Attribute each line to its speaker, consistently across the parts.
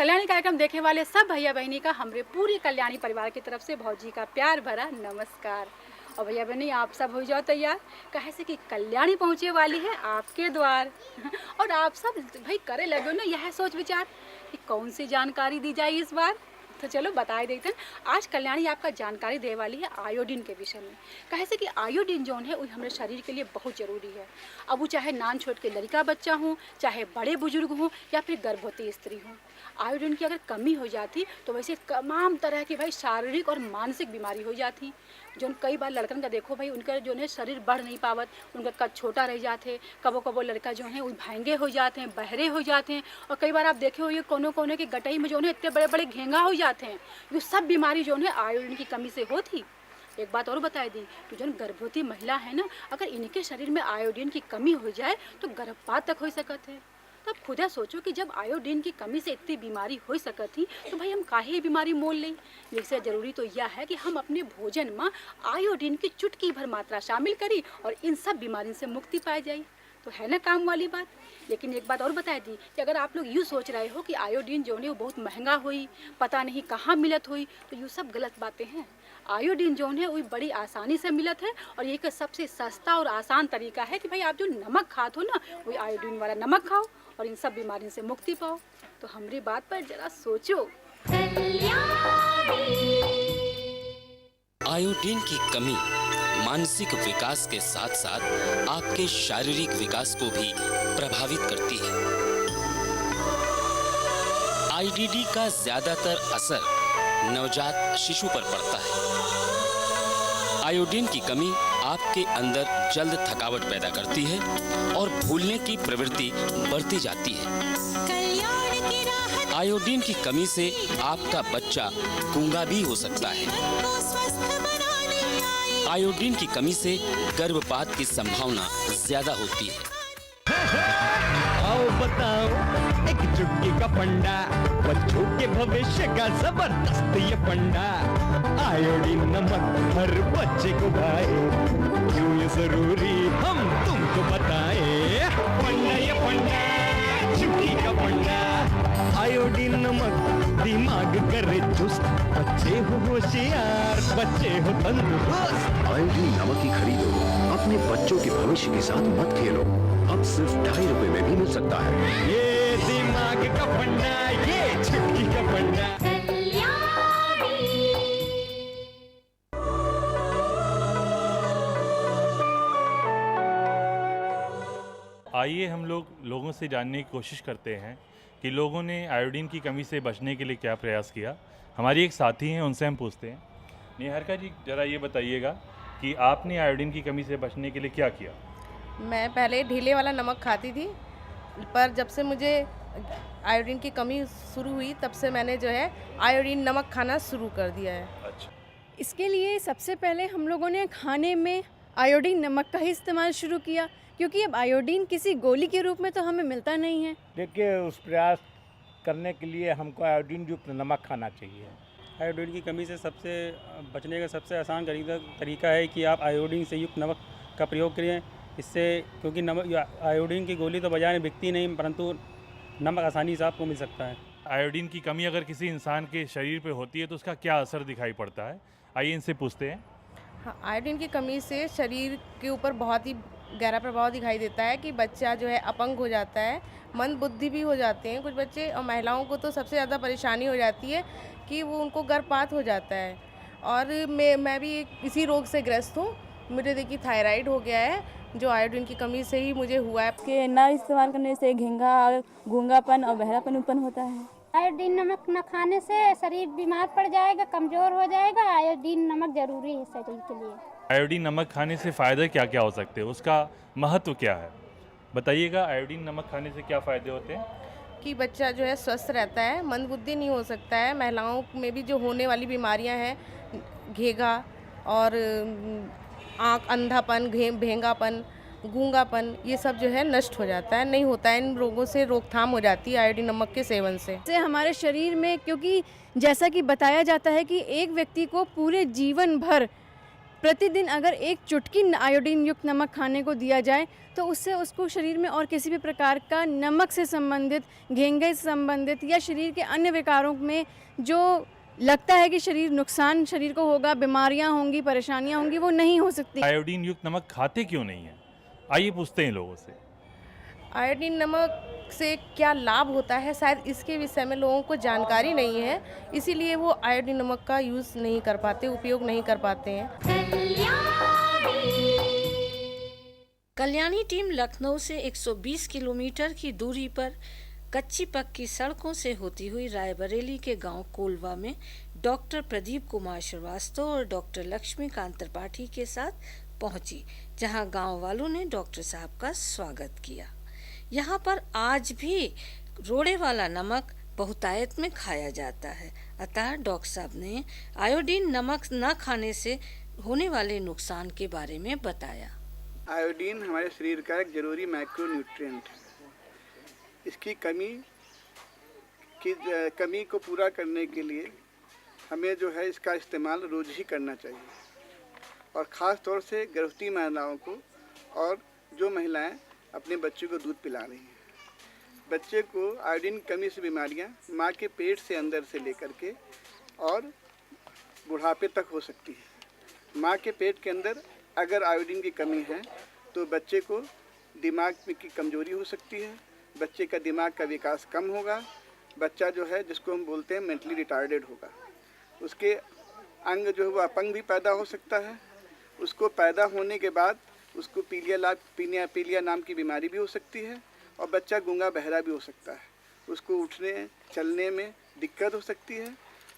Speaker 1: कल्याणी कार्यक्रम देखने वाले सब भैया बहनी का हमरे पूरी कल्याणी परिवार की तरफ से भौजी का प्यार भरा नमस्कार। और भैया बहनी आप सब हो जाओ तैयार, कहे से कि कल्याणी पहुँचे वाली है आपके द्वार। और आप सब भाई करे लगे ना यह सोच विचार कि कौन सी जानकारी दी जाए इस बार। तो चलो बताए देते हैं। आज कल्याणी आपका जानकारी दे वाली है आयोडीन के विषय में। कहे से कि आयोडीन जो है वो हमारे शरीर के लिए बहुत ज़रूरी है। अब वो चाहे नान छोड़ के लड़का बच्चा हो, चाहे बड़े बुजुर्ग हों या फिर गर्भवती स्त्री हो, आयोडीन की अगर कमी हो जाती तो वैसे तमाम तरह की भाई शारीरिक और मानसिक बीमारी हो जाती। जो कई बार लड़कन का देखो भाई उनका जो है शरीर बढ़ नहीं पावत, उनका कद छोटा रह जाते, कबो कबो लड़का जो है वो भांगे हो जाते हैं, बहरे हो जाते हैं। और कई बार आप देखे हो ये कोने कोने की गटई में जो है इतने बड़े बड़े घेंगा हो जाते हैं। ये सब बीमारी जो है आयोडीन की कमी से होती। एक बात और बता दी कि जो गर्भवती महिला है ना, अगर इनके शरीर में आयोडीन की कमी हो जाए तो गर्भपात तक हो सकत है। तब खुदा सोचो कि जब आयोडीन की कमी से इतनी बीमारी हो सकत थी तो भाई हम काहे बीमारी मोल लें। इससे जरूरी तो यह है कि हम अपने भोजन में आयोडीन की चुटकी भर मात्रा शामिल करी और इन सब बीमारियों से मुक्ति पाई जाए। तो है ना काम वाली बात। लेकिन एक बात और बता दी कि अगर आप लोग यूँ सोच रहे हो कि आयोडीन जो है वो बहुत महंगा हुई, पता नहीं कहाँ मिलत हुई, तो ये सब गलत बातें हैं। आयोडीन जो है वो बड़ी आसानी से मिलत है और ये सबसे सस्ता और आसान तरीका है कि भाई आप जो नमक खाते हो ना वही आयोडीन वाला नमक खाओ और इन सब बीमारियों से मुक्ति पाओ। तो हमारी बात पर जरा सोचो।
Speaker 2: आयोडीन की कमी मानसिक विकास के साथ साथ आपके शारीरिक विकास को भी प्रभावित करती है। आईडीडी का ज्यादातर असर नवजात शिशु पर पड़ता है। आयोडीन की कमी आपके अंदर जल्द थकावट पैदा करती है और भूलने की प्रवृत्ति बढ़ती जाती है। आयोडीन की कमी से आपका बच्चा गूंगा भी हो सकता है। आयोडीन की कमी से गर्भपात की संभावना ज्यादा होती है।
Speaker 3: आओ बताओ एक चुटकी का फंडा, बच्चों के भविष्य का जबरदस्त ये फंडा। आयोडीन नमक हर बच्चे को भाए, क्यों ये जरूरी हम तुमको बताए। फंडा ये फंडा, चुटकी का फंडा। आयोडीन नमक दिमाग करे चुस्त, बच्चे हो होशियार, बच्चे हो तंदुरुस्त।
Speaker 4: आयोडीन नमक ही खरीदो, अपने बच्चों के भविष्य के साथ मत खेलो। अब सिर्फ 2.5 रुपए में भी मिल सकता है।
Speaker 3: ये दिमाग का फंडा, ये चुटकी का फंडा।
Speaker 5: आइए हम लोगों से जानने की कोशिश करते हैं कि लोगों ने आयोडीन की कमी से बचने के लिए क्या प्रयास किया। हमारी एक साथी हैं, उनसे हम पूछते हैं। निहारिका जी, ज़रा ये बताइएगा कि आपने आयोडीन की कमी से बचने के लिए क्या किया?
Speaker 6: मैं पहले ढीले वाला नमक खाती थी, पर जब से मुझे आयोडीन की कमी शुरू हुई तब से मैंने जो है आयोडीन नमक खाना शुरू कर दिया है।
Speaker 5: अच्छा।
Speaker 1: इसके लिए सबसे पहले हम लोगों ने खाने में आयोडीन नमक का ही इस्तेमाल शुरू किया, क्योंकि अब आयोडीन किसी गोली के रूप में तो हमें मिलता नहीं है।
Speaker 7: देखिए, उस प्रयास करने के लिए हमको आयोडीन युक्त नमक खाना चाहिए।
Speaker 8: आयोडीन की कमी से सबसे बचने का सबसे आसान तरीका है कि आप आयोडीन से युक्त नमक का प्रयोग करें। इससे क्योंकि नमक आयोडीन की गोली तो बाजार में बिकती नहीं, परंतु नमक आसानी से आपको मिल सकता है।
Speaker 5: आयोडीन की कमी अगर किसी इंसान के शरीर पे होती है तो उसका क्या असर दिखाई पड़ता है, आइए इनसे पूछते हैं।
Speaker 6: हाँ, आयोडीन की कमी से शरीर के ऊपर बहुत ही गहरा प्रभाव दिखाई देता है कि बच्चा जो है अपंग हो जाता है, मंद बुद्धि भी हो जाते हैं कुछ बच्चे, और महिलाओं को तो सबसे ज़्यादा परेशानी हो जाती है कि वो उनको गर्भपात हो जाता है। और मैं भी इसी रोग से ग्रस्त हूँ। मुझे देखिए थायराइड हो गया है, जो आयोडीन की कमी से ही मुझे हुआ है।
Speaker 9: कि ना इस्तेमाल करने से घेंगा, गूंगापन और बहरापन उत्पन्न होता है।
Speaker 10: आयोडीन नमक न खाने से शरीर बीमार पड़ जाएगा, कमज़ोर हो जाएगा। आयोडीन नमक ज़रूरी है शरीर के लिए।
Speaker 5: आयोडीन नमक खाने से फ़ायदे क्या क्या हो सकते हैं, उसका महत्व क्या है, बताइएगा। आयोडीन नमक खाने से क्या फ़ायदे होते हैं?
Speaker 6: कि बच्चा जो है स्वस्थ रहता है, मंदबुद्धि नहीं हो सकता है। महिलाओं में भी जो होने वाली बीमारियां हैं, घेगा और आँख अंधापन, भेंगापन, गूंगापन, ये सब जो है नष्ट हो जाता है, नहीं होता है। इन रोगों से रोकथाम हो जाती है आयोडीन नमक के सेवन से।
Speaker 9: हमारे शरीर में, क्योंकि जैसा कि बताया जाता है कि एक व्यक्ति को पूरे जीवन भर
Speaker 11: प्रतिदिन अगर एक चुटकी आयोडीन युक्त नमक खाने को दिया जाए तो उससे उसको शरीर में और किसी भी प्रकार का नमक से संबंधित, घेंघे से संबंधित या शरीर के अन्य विकारों में जो लगता है कि नुकसान शरीर को होगा, बीमारियां होंगी, परेशानियां होंगी, वो नहीं हो सकती।
Speaker 5: आयोडीन युक्त नमक खाते क्यों नहीं है, आइए पूछते हैं लोगों से।
Speaker 6: आयोडीन नमक से क्या लाभ होता है, शायद इसके विषय में लोगों को जानकारी नहीं है, इसीलिए वो आयोडीन नमक का यूज़ नहीं कर पाते, उपयोग नहीं कर पाते हैं।
Speaker 12: कल्याणी टीम लखनऊ से 120 किलोमीटर की दूरी पर कच्ची पक्की सड़कों से होती हुई रायबरेली के गांव कोलवा में डॉक्टर प्रदीप कुमार श्रीवास्तव और डॉक्टर लक्ष्मीकांत त्रिपाठी के साथ पहुंची, जहां गांव वालों ने डॉक्टर साहब का स्वागत किया। यहां पर आज भी रोड़े वाला नमक बहुतायत में खाया जाता है, अतः डॉक्टर साहब ने आयोडीन नमक न खाने से होने वाले नुकसान के बारे में बताया।
Speaker 13: आयोडीन हमारे शरीर का एक ज़रूरी माइक्रो न्यूट्रिएंट है। इसकी कमी को पूरा करने के लिए हमें जो है इसका इस्तेमाल रोज़ ही करना चाहिए, और ख़ास तौर से गर्भवती महिलाओं को और जो महिलाएं अपने बच्चे को दूध पिला रही हैं। बच्चे को आयोडीन की कमी से बीमारियां माँ के पेट से अंदर से लेकर के और बुढ़ापे तक हो सकती है। माँ के पेट के अंदर अगर आयोडीन की कमी है तो बच्चे को दिमाग की कमजोरी हो सकती है, बच्चे का दिमाग का विकास कम होगा, बच्चा जो है जिसको हम बोलते हैं मेंटली रिटार्डेड होगा, उसके अंग जो है वो अपंग भी पैदा हो सकता है। उसको पैदा होने के बाद उसको पीलिया नाम की बीमारी भी हो सकती है, और बच्चा गूंगा बहरा भी हो सकता है। उसको उठने चलने में दिक्कत हो सकती है,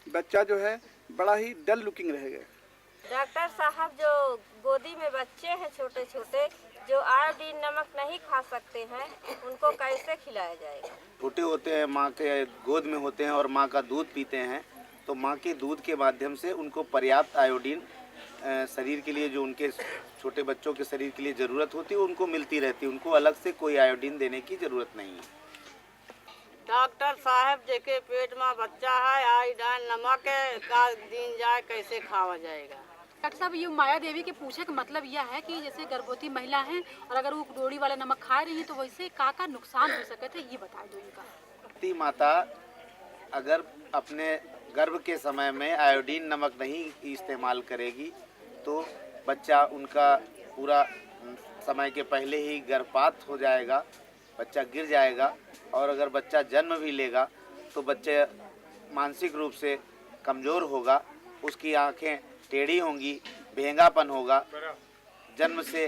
Speaker 13: बच्चा जो है बड़ा ही डल लुकिंग रहेगा।
Speaker 14: डॉक्टर साहब, जो गोदी में बच्चे हैं छोटे छोटे जो आयोडीन नमक नहीं खा सकते हैं, उनको कैसे खिलाया जाएगा?
Speaker 15: छोटे होते हैं, माँ के गोद में होते हैं और माँ का दूध पीते हैं, तो माँ के दूध के माध्यम से उनको पर्याप्त आयोडीन शरीर के लिए, जो उनके छोटे बच्चों के शरीर के लिए ज़रूरत होती है, उनको मिलती रहती है। उनको अलग से कोई आयोडीन देने की ज़रूरत नहीं है।
Speaker 16: डॉक्टर साहब, जेके पेट में बच्चा है, आयोडीन नमक का दिन जाए कैसे खावा जाएगा?
Speaker 1: डॉक्टर साहब, ये माया देवी के पूछे का मतलब यह है कि जैसे गर्भवती महिला हैं और अगर वो रोड़ी वाला नमक खा रही है तो वैसे का नुकसान हो सकते थे, ये बता दो इनका।
Speaker 15: माता अगर अपने गर्भ के समय में आयोडीन नमक नहीं इस्तेमाल करेगी तो बच्चा उनका पूरा समय के पहले ही गर्भपात हो जाएगा, बच्चा गिर जाएगा, और अगर बच्चा जन्म भी लेगा तो बच्चे मानसिक रूप से कमज़ोर होगा, उसकी आंखें टेढ़ी होंगी, भेंगापन होगा, जन्म से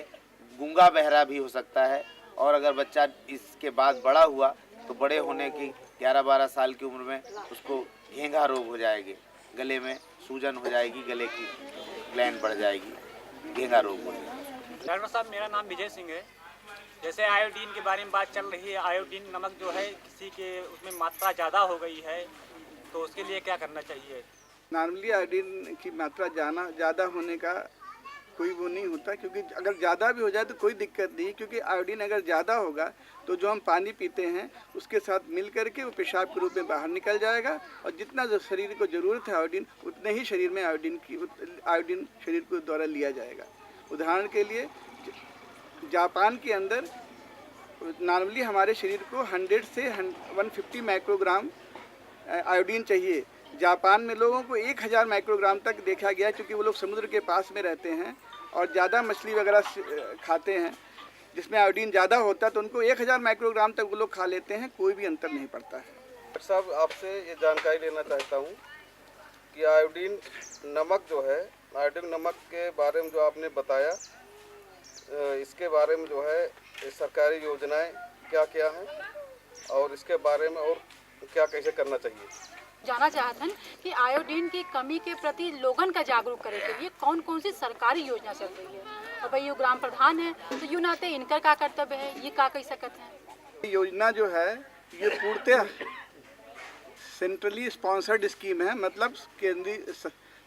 Speaker 15: गूंगा बहरा भी हो सकता है। और अगर बच्चा इसके बाद बड़ा हुआ तो बड़े होने की 11-12 साल की उम्र में उसको घेंघा रोग हो जाएगी, गले में सूजन हो जाएगी, गले की ग्लैंड बढ़ जाएगी, घेंघा रोग हो जाएगा।
Speaker 17: डॉक्टर साहब, मेरा नाम विजय सिंह है। जैसे आयोडीन के बारे में बात चल रही है, आयोडीन नमक जो है किसी के उसमें मात्रा ज़्यादा हो गई है, तो उसके लिए क्या करना चाहिए?
Speaker 13: नॉर्मली आयोडीन की मात्रा ज़्यादा होने का कोई वो नहीं होता, क्योंकि अगर ज़्यादा भी हो जाए तो कोई दिक्कत नहीं, क्योंकि आयोडीन अगर ज़्यादा होगा तो जो हम पानी पीते हैं उसके साथ मिल करके वो पेशाब के रूप में बाहर निकल जाएगा, और जितना जो शरीर को ज़रूरत है आयोडीन, उतने ही शरीर में आयोडीन शरीर को द्वारा लिया जाएगा। उदाहरण के लिए जापान के अंदर नॉर्मली हमारे शरीर को 100 से 150 माइक्रोग्राम आयोडीन चाहिए। जापान में लोगों को 1000 माइक्रोग्राम तक देखा गया, क्योंकि वो लोग समुद्र के पास में रहते हैं और ज़्यादा मछली वगैरह खाते हैं जिसमें आयोडीन ज़्यादा होता है, तो उनको 1000 माइक्रोग्राम तक वो लोग खा लेते हैं, कोई भी अंतर नहीं पड़ता है।
Speaker 18: डॉक्टर साहब, आपसे ये जानकारी लेना चाहता हूँ कि आयोडीन नमक जो है, आयोडीन नमक के बारे में जो आपने बताया, इसके बारे में जो है सरकारी योजनाएं क्या क्या हैं और इसके बारे में और क्या कैसे करना चाहिए?
Speaker 1: जानना चाहते हैं कि आयोडीन की कमी के प्रति लोगन का जागरूक करने के लिए कौन कौन सी सरकारी योजना चल रही है, और भाई ये ग्राम प्रधान है तो यूँ नाते इनका क्या कर्तव्य है, ये क्या कह सकते हैं?
Speaker 13: योजना जो है ये पूर्णतः सेंट्रली स्पॉन्सर्ड स्कीम है, मतलब केंद्रीय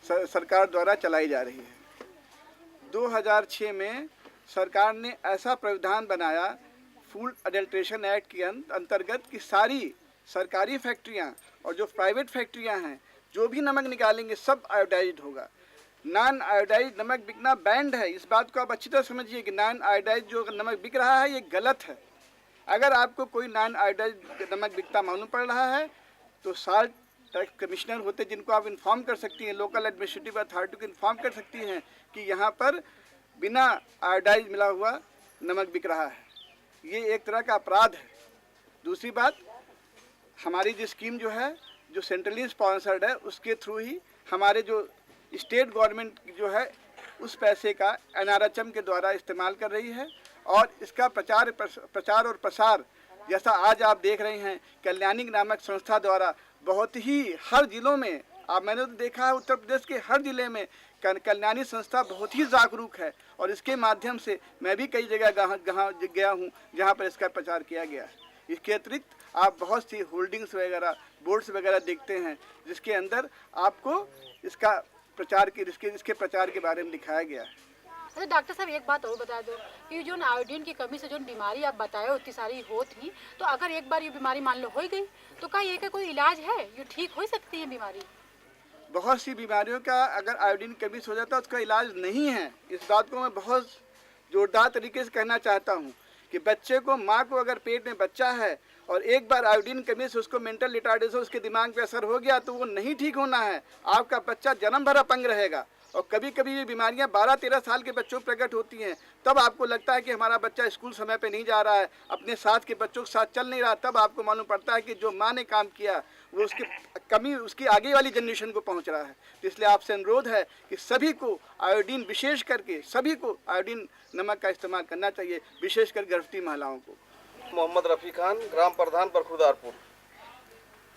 Speaker 13: सरकार द्वारा चलाई जा रही है। 2006 में सरकार ने ऐसा प्रावधान बनाया फूड अडल्ट्रेशन एक्ट के अंतर्गत कि सारी सरकारी फैक्ट्रियां और जो प्राइवेट फैक्ट्रियां हैं जो भी नमक निकालेंगे सब आयोडाइज्ड होगा। नॉन आयोडाइज नमक बिकना बैंड है। इस बात को आप अच्छी तरह समझिए कि नॉन आयोडाइज जो नमक बिक रहा है ये गलत है। अगर आपको कोई नॉन आयोडाइज नमक बिकता मालूम पड़ रहा है तो साल्ट टैक्स कमिश्नर होते जिनको आप इन्फॉर्म कर सकती हैं, लोकल एडमिनिस्ट्रेटिव अथॉरिटी को इन्फॉर्म कर सकती हैं कि यहाँ पर बिना आयोडाइज मिला हुआ नमक बिक रहा है। ये एक तरह का अपराध है। दूसरी बात, हमारी जो स्कीम जो है जो सेंट्रली स्पॉन्सर्ड है उसके थ्रू ही हमारे जो स्टेट गवर्नमेंट जो है उस पैसे का NRHM के द्वारा इस्तेमाल कर रही है और इसका प्रचार और प्रसार जैसा आज आप देख रहे हैं कल्याणी नामक संस्था द्वारा बहुत ही हर जिलों में मैंने तो देखा है उत्तर प्रदेश के हर जिले में कल्याणी संस्था बहुत ही जागरूक है और इसके माध्यम से मैं भी कई जगह गया हूँ जहाँ पर इसका प्रचार किया गया है। इसके अतिरिक्त आप बहुत सी होल्डिंग्स वगैरह बोर्ड्स वगैरह देखते हैं जिसके अंदर आपको इसका इसके प्रचार के बारे में दिखाया गया है।
Speaker 1: अच्छा डॉक्टर साहब एक बात और बता दो कि जो आयोडीन की कमी से जो बीमारी आप बताए उतनी सारी हो थी, तो अगर एक बार ये बीमारी मान लो हो गई तो क्या ये का कोई इलाज है, ये ठीक हो सकती है बीमारी?
Speaker 13: बहुत सी बीमारियों का अगर आयोडीन कमी से हो जाता है उसका इलाज नहीं है। इस बात को मैं बहुत जोरदार तरीके से कहना चाहता हूँ कि बच्चे को, माँ को अगर पेट में बच्चा है और एक बार आयोडीन कमी से उसको मेंटल रिटार्डेशन उसके दिमाग पे असर हो गया तो वो नहीं ठीक होना है। आपका बच्चा जन्म भर अपंग रहेगा और कभी कभी ये बीमारियां 12-13 साल के बच्चों में प्रकट होती हैं। तब आपको लगता है कि हमारा बच्चा स्कूल समय पे नहीं जा रहा है, अपने साथ के बच्चों के साथ चल नहीं रहा। तब आपको मालूम पड़ता है कि जो माँ ने काम किया वो उसकी कमी उसकी आगे वाली जनरेशन को पहुंच रहा है। तो इसलिए आपसे अनुरोध है कि सभी को आयोडीन, विशेष करके सभी को आयोडीन नमक का इस्तेमाल करना चाहिए, विशेषकर गर्भवती महिलाओं को।
Speaker 18: मोहम्मद रफ़ी खान, ग्राम प्रधान बरखुरदारपुर।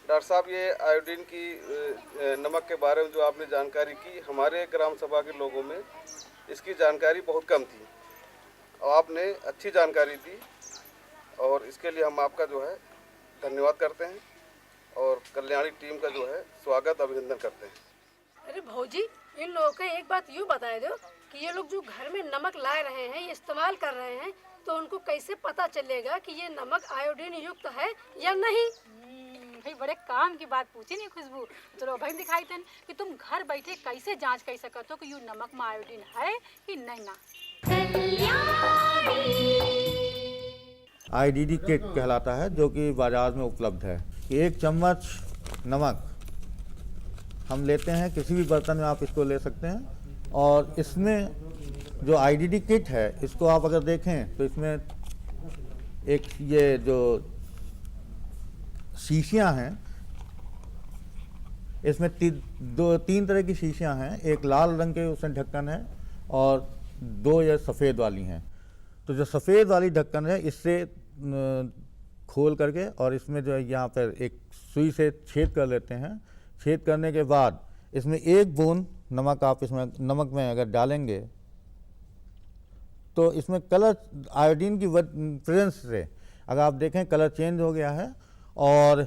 Speaker 18: डॉक्टर साहब, ये आयोडीन की नमक के बारे में जो आपने जानकारी की, हमारे ग्राम सभा के लोगों में इसकी जानकारी बहुत कम थी और आपने अच्छी जानकारी दी और इसके लिए हम आपका जो है धन्यवाद करते हैं और कल्याणी टीम का जो है स्वागत अभिनंदन करते हैं।
Speaker 19: अरे भौजी, इन लोगों को एक बात यूँ बता दो कि ये लोग जो घर में नमक ला रहे हैं, ये इस्तेमाल कर रहे हैं, तो उनको कैसे पता चलेगा कि ये नमक आयोडीन युक्त है या नहीं?
Speaker 1: भाई बड़े काम की बात पूछी नहीं खुशबू, चलो भाई दिखाई तन कि तुम घर बैठे कैसे जांच कर सकते हो कि यू नमक में आयोडीन है कि नहीं ना।
Speaker 20: IDD किट कहलाता है जो कि बाजार में उपलब्ध है। 1 चम्मच नमक हम लेते हैं, किसी भी बर्तन में आप इसको ले सकते हैं और इसमें जो IDD किट है इसको आप अगर देखें तो इसमें एक ये जो शीशियाँ हैं, इसमें 3 तरह की शीशियाँ हैं। एक लाल रंग के उसमें ढक्कन है और 2 ये सफ़ेद वाली हैं। तो जो सफ़ेद वाली ढक्कन है इससे खोल करके और इसमें जो है यहाँ पर एक सुई से छेद कर लेते हैं। छेद करने के बाद इसमें 1 बूंद नमक आप इसमें नमक में अगर डालेंगे तो इसमें कलर आयोडीन की प्रेजेंस से अगर आप देखें कलर चेंज हो गया है और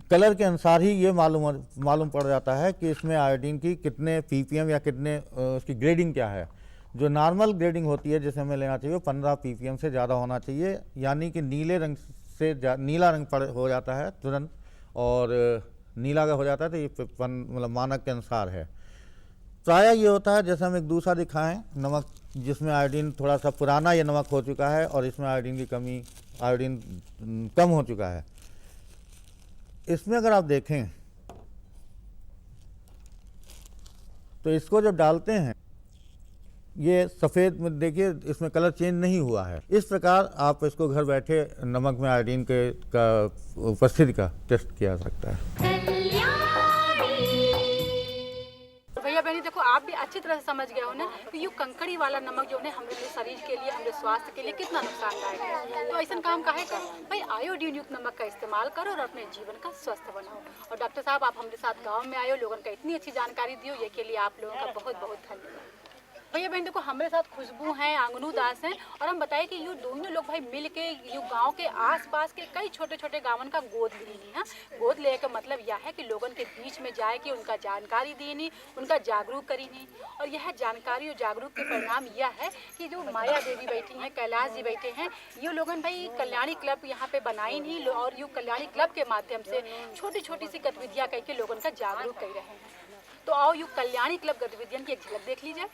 Speaker 20: कलर के अनुसार ही ये मालूम पड़ जाता है कि इसमें आयोडीन की कितने ppm या कितने उसकी ग्रेडिंग क्या है। जो नॉर्मल ग्रेडिंग होती है जिसे हमें लेना चाहिए 15 ppm से ज़्यादा होना चाहिए, यानी कि नीले रंग से नीला रंग हो जाता है तुरंत और नीला का हो जाता है तो ये मतलब मानक के अनुसार है। प्रायः ये होता है, जैसे हम एक दूसरा दिखाएं नमक जिसमें आयोडीन थोड़ा सा पुराना ये नमक हो चुका है और इसमें आयोडीन कम हो चुका है। इसमें अगर आप देखें तो इसको जब डालते हैं ये सफ़ेद में देखिए इसमें कलर चेंज नहीं हुआ है। इस प्रकार आप इसको घर बैठे नमक में आयोडीन का उपस्थिति का टेस्ट किया जा सकता है।
Speaker 1: भैया बहनी देखो, आप भी अच्छी तरह से समझ गए हो ना कि ये कंकड़ी वाला नमक जो है हमारे शरीर के लिए, हमारे स्वास्थ्य के लिए कितना नुकसानदायक है। तो ऐसा काम काहे कर भाई, आयोडीन युक्त नमक का इस्तेमाल करो और अपने जीवन का स्वस्थ बनाओ। और डॉक्टर साहब, आप हमारे साथ गाँव में आए हो, लोगों का इतनी अच्छी जानकारी दी हो, ये के लिए आप लोगों का बहुत बहुत धन्यवाद। भैया बहन देखो, हमारे साथ खुशबू हैं, आंगनू दास हैं और हम बताए कि ये दोनों लोग भाई मिल के ये गाँव के आसपास के कई छोटे छोटे गाँवन का गोद लेनी है। गोद ले का मतलब यह है कि लोगों के बीच में जाए कि उनका जानकारी देनी, उनका जागरूक करीनी। और यह जानकारी और जागरूक के परिणाम यह है कि जो माया देवी बैठी हैं, कैलाश जी बैठे हैं, ये लोगन भाई कल्याणी क्लब यहाँ पे बनाई नहीं और ये कल्याणी क्लब के माध्यम से छोटी छोटी सी गतिविधियाँ करके लोगों का जागरूक कर रहे हैं। तो आओ यू कल्याणी क्लब गतिविधियों की एक झलक देख लीजिए।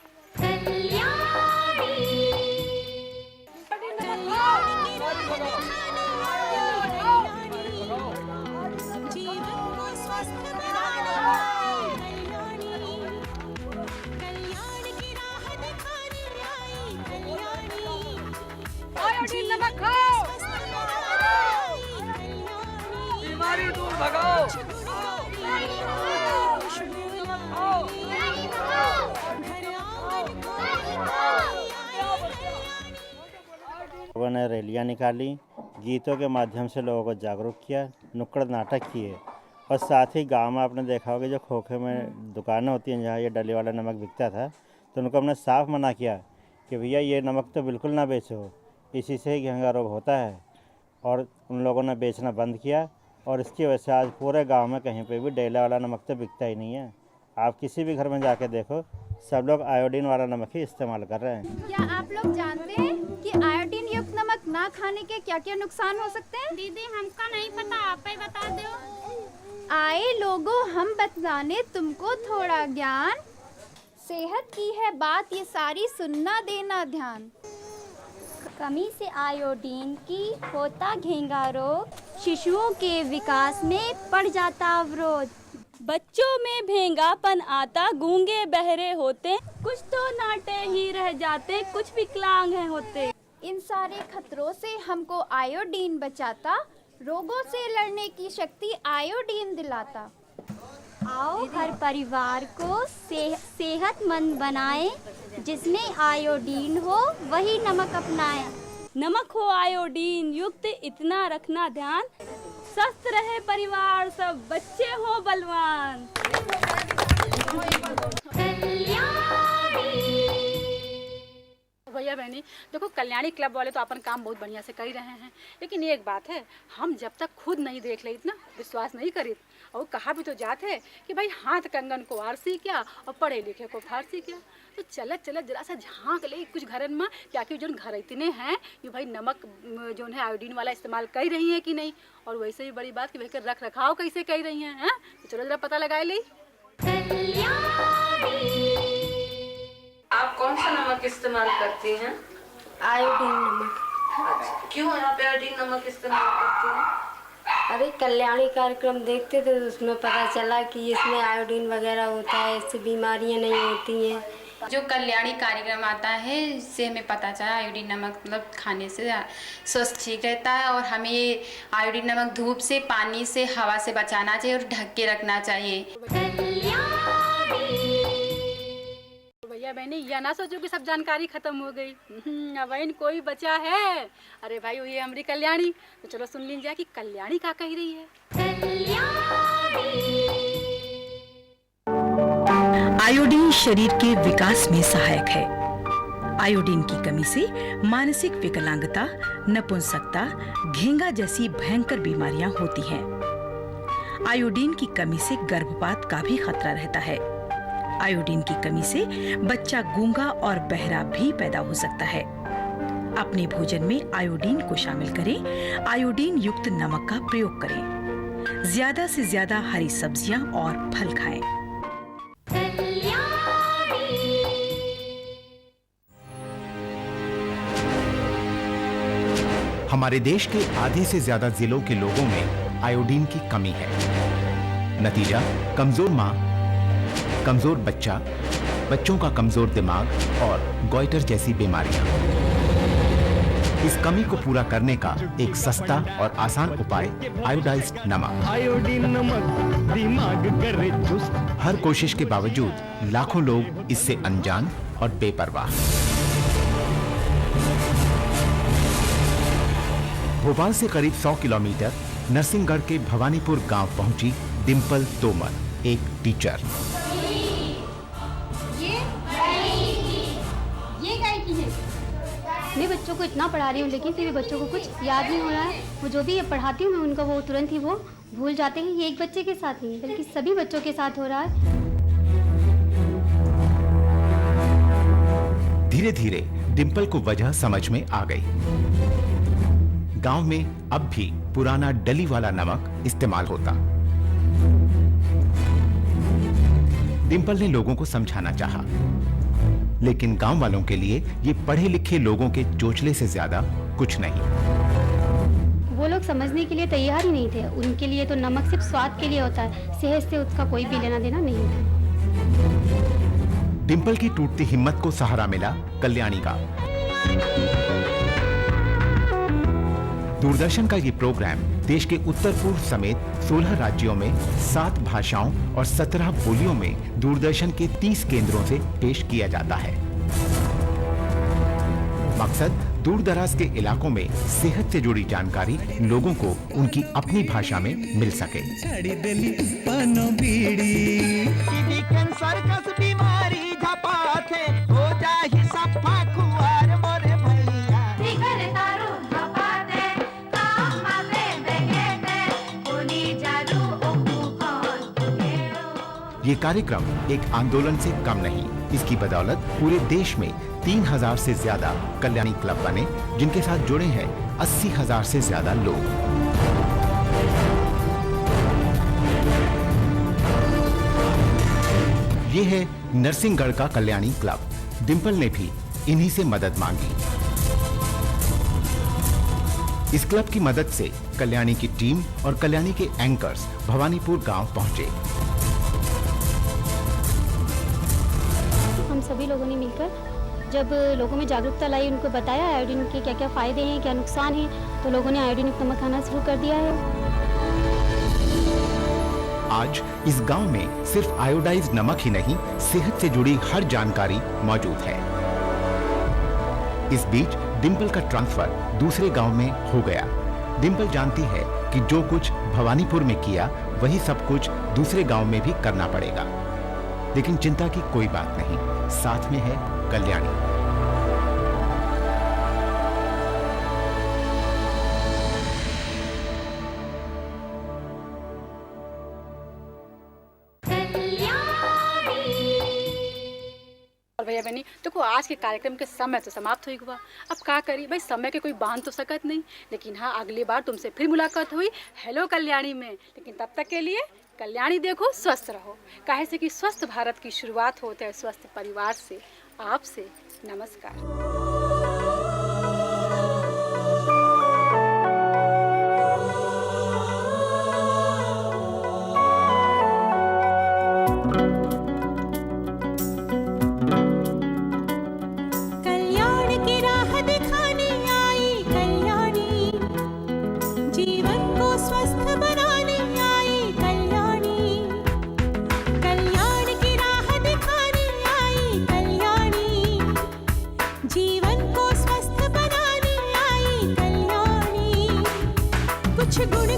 Speaker 19: आयोडीन नमक खाओ, बीमारी दूर भगाओ।
Speaker 21: लोगों ने रैलियाँ निकाली, गीतों के माध्यम से लोगों को जागरूक किया, नुक्कड़ नाटक किए और साथ ही गांव में आपने देखा होगा जो खोखे में दुकानें होती हैं जहाँ ये डली वाला नमक बिकता था, तो उनको हमने साफ मना किया कि भैया ये नमक तो बिल्कुल ना बेचो, इसी से ही घेंघा रोग होता है। और उन लोगों ने बेचना बंद किया और इसकी वजह से आज पूरे गांव में कहीं पे भी डेला वाला नमक तो बिकता ही नहीं है। आप किसी भी घर में जाके देखो, सब लोग आयोडीन वाला नमक ही इस्तेमाल कर रहे हैं।
Speaker 22: क्या आप लोग जानते हैं कि आयोडीन युक्त नमक ना खाने के क्या क्या नुकसान हो सकते हैं?
Speaker 10: दीदी हमको नहीं पता, आप ही बता दो।
Speaker 22: आए लोगों, हम बताने तुमको थोड़ा ज्ञान। सेहत की है बात ये सारी, सुनना देना ध्यान।
Speaker 23: कमी से आयोडीन की होता घेंघा रोग, शिशुओं के विकास में पड़ जाता अवरोध।
Speaker 9: बच्चों में भेंगापन आता, गूंगे बहरे होते, कुछ तो नाटे ही रह जाते, कुछ विकलांग हैं होते।
Speaker 22: इन सारे खतरों से हमको आयोडीन बचाता, रोगों से लड़ने की शक्ति आयोडीन दिलाता।
Speaker 23: आओ हर परिवार को सेहतमंद बनाएं, जिसमें आयोडीन हो वही नमक अपनाएं।
Speaker 9: नमक हो आयोडीन युक्त इतना रखना ध्यान, स्वस्थ रहे परिवार सब बच्चे हो बलवान।
Speaker 1: भैया बहनी देखो, कल्याणी क्लब वाले तो अपन काम बहुत बढ़िया से कर ही रहे हैं, लेकिन एक बात है, हम जब तक खुद नहीं देख ले इतना विश्वास नहीं करी। और कहा भी तो जात है कि भाई हाथ कंगन को आरसी क्या और पढ़े लिखे को फारसी क्या। तो चलत चलत जरा सा झांक ले कुछ घरन में, क्या कि जो घर इतने हैं कि भाई नमक जो है आयोडीन वाला इस्तेमाल कर रही हैं कि नहीं, और वैसे भी बड़ी बात कि भाई रख रखाव कैसे कर रही हैं। तो चलो जरा पता लगाए ली।
Speaker 12: आप कौन सा नमक इस्तेमाल करती हैं?
Speaker 24: आयोडीन नमक।
Speaker 12: अच्छा, क्यों आप आयोडीन नमक इस्तेमाल करती हैं?
Speaker 24: अरे कल्याणी कार्यक्रम देखते थे तो उसमें पता चला कि इसमें आयोडीन वगैरह होता है, इससे बीमारियां नहीं होती हैं।
Speaker 25: जो कल्याणी कार्यक्रम आता है इससे हमें पता चला आयोडीन नमक मतलब खाने से स्वास्थ्य ठीक रहता है, और हमें ये आयोडीन नमक धूप से, पानी से, हवा से बचाना चाहिए और ढक के रखना चाहिए।
Speaker 1: भैया बहनी यह ना सोचो कि सब जानकारी खत्म हो गई, अब कोई बचा है। अरे भाई ये हमारी कल्याणी, तो चलो सुन लीजिए कि कल्याणी क्या कह रही है।
Speaker 26: आयोडीन शरीर के विकास में सहायक है। आयोडीन की कमी से मानसिक विकलांगता, नपुंसकता, घेंघा जैसी भयंकर बीमारियां होती हैं। आयोडीन की कमी से गर्भपात का भी खतरा रहता है। आयोडीन की कमी से बच्चा गूंगा और बहरा भी पैदा हो सकता है। अपने भोजन में आयोडीन को शामिल करें। आयोडीन युक्त नमक का प्रयोग करें। ज्यादा से ज्यादा हरी सब्जियां और फल खाएं।
Speaker 27: हमारे देश के आधे से ज्यादा जिलों के लोगों में आयोडीन की कमी है। नतीजा कमजोर मां, कमजोर बच्चा, बच्चों का कमजोर दिमाग और गॉइटर जैसी बीमारियां। इस कमी को पूरा करने का एक सस्ता और आसान उपाय आयोडाइज्ड नमक।
Speaker 3: आयोडीन नमक दिमाग करे चुस्त।
Speaker 27: हर कोशिश के बावजूद लाखों लोग इससे अनजान और बेपरवाह। भोपाल से करीब 100 किलोमीटर नरसिंहगढ़ के भवानीपुर गांव पहुंची डिम्पल तोमर, एक टीचर।
Speaker 22: ये गाय की है।
Speaker 23: मैं बच्चों को इतना पढ़ा रही हूँ लेकिन फिर भी बच्चों को कुछ याद नहीं हो रहा है। वो जो भी पढ़ाती हूँ मैं उनका वो तुरंत ही वो भूल जाते हैं। ये एक बच्चे के साथ नहीं बल्कि सभी बच्चों के साथ हो रहा है।
Speaker 27: धीरे धीरे डिम्पल को वजह समझ में आ गई। गांव में अब भी पुराना डली वाला नमक इस्तेमाल होता। डिंपल ने लोगों को समझाना चाहा, लेकिन गांव वालों के लिए ये पढ़े लिखे लोगों के चोचले से ज्यादा कुछ नहीं।
Speaker 23: वो लोग समझने के लिए तैयार ही नहीं थे। उनके लिए तो नमक सिर्फ स्वाद के लिए होता है, सेहत से उसका कोई भी लेना देना नहीं था।
Speaker 27: डिंपल की टूटती हिम्मत को सहारा मिला कल्याणी का। दूरदर्शन का ये प्रोग्राम देश के उत्तर पूर्व समेत 16 राज्यों में 7 भाषाओं और 17 बोलियों में दूरदर्शन के 30 केंद्रों से पेश किया जाता है। मकसद दूर दराज के इलाकों में सेहत से जुड़ी जानकारी लोगों को उनकी अपनी भाषा में मिल सके। ये कार्यक्रम एक आंदोलन से कम नहीं, इसकी बदौलत पूरे देश में 3000 से ज्यादा कल्याणी क्लब बने, जिनके साथ जुड़े हैं 80,000 से ज्यादा लोग। ये है नरसिंहगढ़ का कल्याणी क्लब। डिंपल ने भी इन्हीं से मदद मांगी। इस क्लब की मदद से कल्याणी की टीम और कल्याणी के एंकर्स भवानीपुर गांव पहुंचे।
Speaker 23: हम सभी लोगों ने मिलकर जब लोगों में जागरूकता लाई, उनको बताया आयोडीन के क्या क्या फायदे हैं, क्या नुकसान हैं, तो लोगों ने आयोडीन युक्त नमक खाना शुरू कर दिया है।
Speaker 27: आज इस गांव में सिर्फ आयोडाइज्ड नमक ही नहीं, सेहत से जुड़ी हर जानकारी मौजूद है। इस बीच डिंपल का ट्रांसफर दूसरे गांव में हो गया। डिंपल जानती है कि जो कुछ भवानीपुर में किया वही सब कुछ दूसरे गांव में भी करना पड़ेगा, लेकिन चिंता की कोई बात नहीं, साथ में है कल्याणी।
Speaker 1: और भैया बहनी देखो, आज के कार्यक्रम के समय तो समाप्त हो हुआ। अब क्या करी भाई, समय के कोई बांध तो सकत नहीं, लेकिन हाँ अगली बार तुमसे फिर मुलाकात हुई हेलो कल्याणी में। लेकिन तब तक के लिए कल्याणी देखो, स्वस्थ रहो, काहे से कि स्वस्थ भारत की शुरुआत होते है स्वस्थ परिवार से। आपसे नमस्कार।
Speaker 2: कुछ गुण